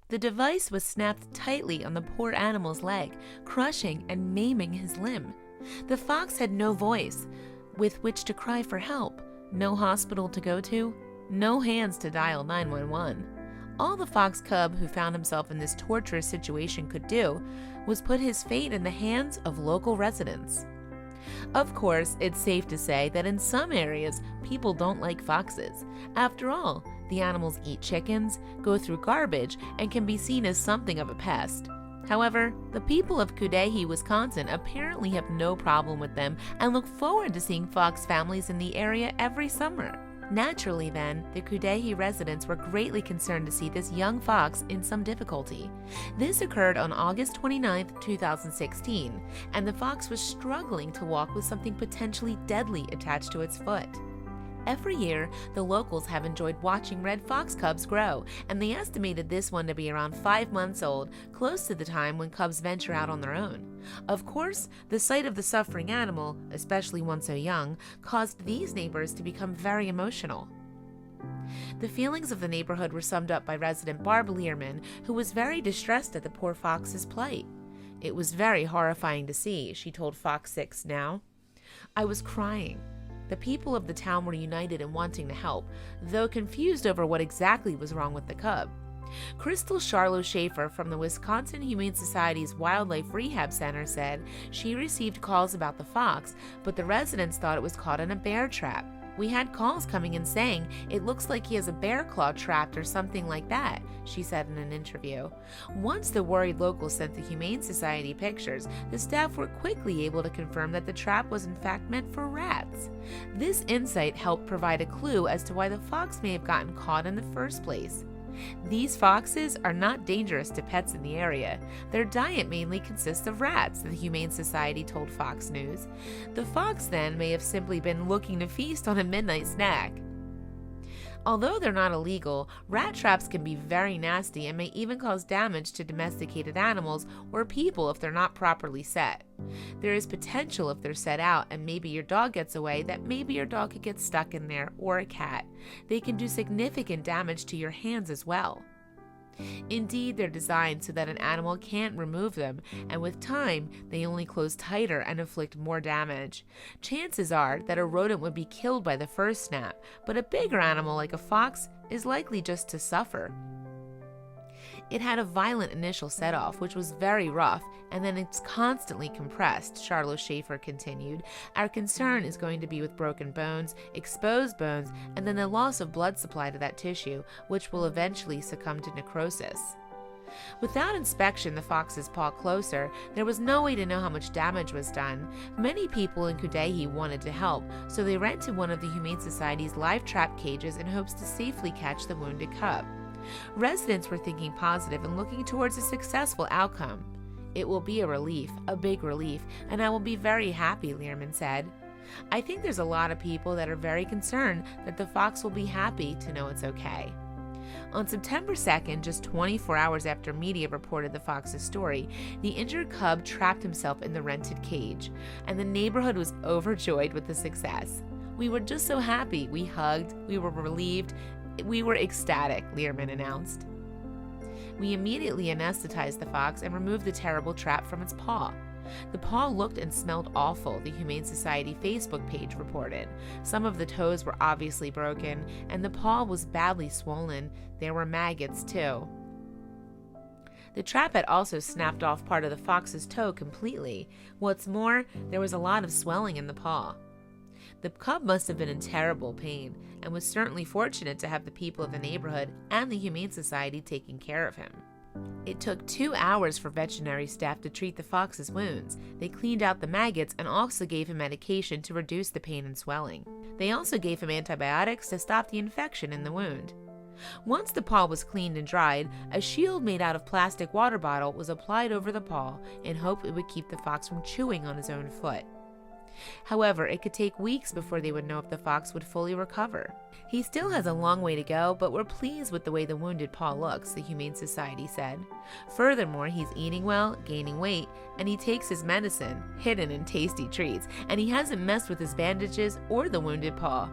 The device was snapped tightly on the poor animal's leg, crushing and maiming his limb. The fox had no voice with which to cry for help, no hospital to go to, no hands to dial 911. All the fox cub who found himself in this torturous situation could do was put his fate in the hands of local residents. Of course, it's safe to say that in some areas, people don't like foxes. After all, the animals eat chickens, go through garbage, and can be seen as something of a pest. However, the people of Cudahy, Wisconsin apparently have no problem with them and look forward to seeing fox families in the area every summer. Naturally then, the Cudahy residents were greatly concerned to see this young fox in some difficulty. This occurred on August 29, 2016, and the fox was struggling to walk with something potentially deadly attached to its foot. Every year, the locals have enjoyed watching red fox cubs grow, and they estimated this one to be around 5 months old, close to the time when cubs venture out on their own. Of course, the sight of the suffering animal, especially one so young, caused these neighbors to become very emotional. The feelings of the neighborhood were summed up by resident Barb Learman, who was very distressed at the poor fox's plight. "It was very horrifying to see," she told Fox 6 Now. "I was crying. The people of the town were united in wanting to help, though confused over what exactly was wrong with the cub." Crystal Charlo Schaefer from the Wisconsin Humane Society's Wildlife Rehab Center said she received calls about the fox, but the residents thought it was caught in a bear trap. "We had calls coming in saying it looks like he has a bear claw trapped or something like that," she said in an interview. Once the worried locals sent the Humane Society pictures, the staff were quickly able to confirm that the trap was in fact meant for rats. This insight helped provide a clue as to why the fox may have gotten caught in the first place. These foxes are not dangerous to pets in the area. Their diet mainly consists of rats, the Humane Society told Fox News. The fox then may have simply been looking to feast on a midnight snack. Although they're not illegal, rat traps can be very nasty and may even cause damage to domesticated animals or people if they're not properly set. There is potential if they're set out and maybe your dog gets away that maybe your dog could get stuck in there, or a cat. They can do significant damage to your hands as well. Indeed, they're designed so that an animal can't remove them, and with time, they only close tighter and inflict more damage. Chances are that a rodent would be killed by the first snap, but a bigger animal like a fox is likely just to suffer. It had a violent initial set-off, which was very rough, and then it's constantly compressed, Charlo Schaefer continued. "Our concern is going to be with broken bones, exposed bones, and then the loss of blood supply to that tissue, which will eventually succumb to necrosis." Without inspection the fox's paw closer, there was no way to know how much damage was done. Many people in Cudahy wanted to help, so they rented one of the Humane Society's live trap cages in hopes to safely catch the wounded cub. Residents were thinking positive and looking towards a successful outcome. "It will be a relief, a big relief, and I will be very happy," Learman said. "I think there's a lot of people that are very concerned that the fox will be happy to know it's okay." On September 2nd, just 24 hours after media reported the fox's story, the injured cub trapped himself in the rented cage, and the neighborhood was overjoyed with the success. "We were just so happy. We hugged, we were relieved, we were ecstatic," Learman announced. "We immediately anesthetized the fox and removed the terrible trap from its paw. The paw looked and smelled awful," the Humane Society Facebook page reported. Some of the toes were obviously broken, and the paw was badly swollen. There were maggots, too. The trap had also snapped off part of the fox's toe completely. What's more, there was a lot of swelling in the paw. The cub must have been in terrible pain, and was certainly fortunate to have the people of the neighborhood and the Humane Society taking care of him. It took 2 hours for veterinary staff to treat the fox's wounds. They cleaned out the maggots and also gave him medication to reduce the pain and swelling. They also gave him antibiotics to stop the infection in the wound. Once the paw was cleaned and dried, a shield made out of plastic water bottle was applied over the paw in hope it would keep the fox from chewing on his own foot. However, it could take weeks before they would know if the fox would fully recover. He still has a long way to go, but we're pleased with the way the wounded paw looks, the Humane Society said. Furthermore, he's eating well, gaining weight, and he takes his medicine, hidden in tasty treats, and he hasn't messed with his bandages or the wounded paw.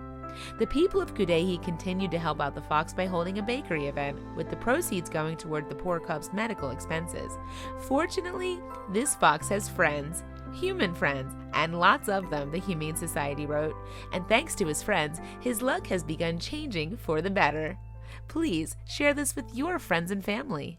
The people of Cudahy continued to help out the fox by holding a bakery event, with the proceeds going toward the poor cub's medical expenses. Fortunately, this fox has friends, human friends, and lots of them, the Humane Society wrote, and thanks to his friends, his luck has begun changing for the better. Please share this with your friends and family.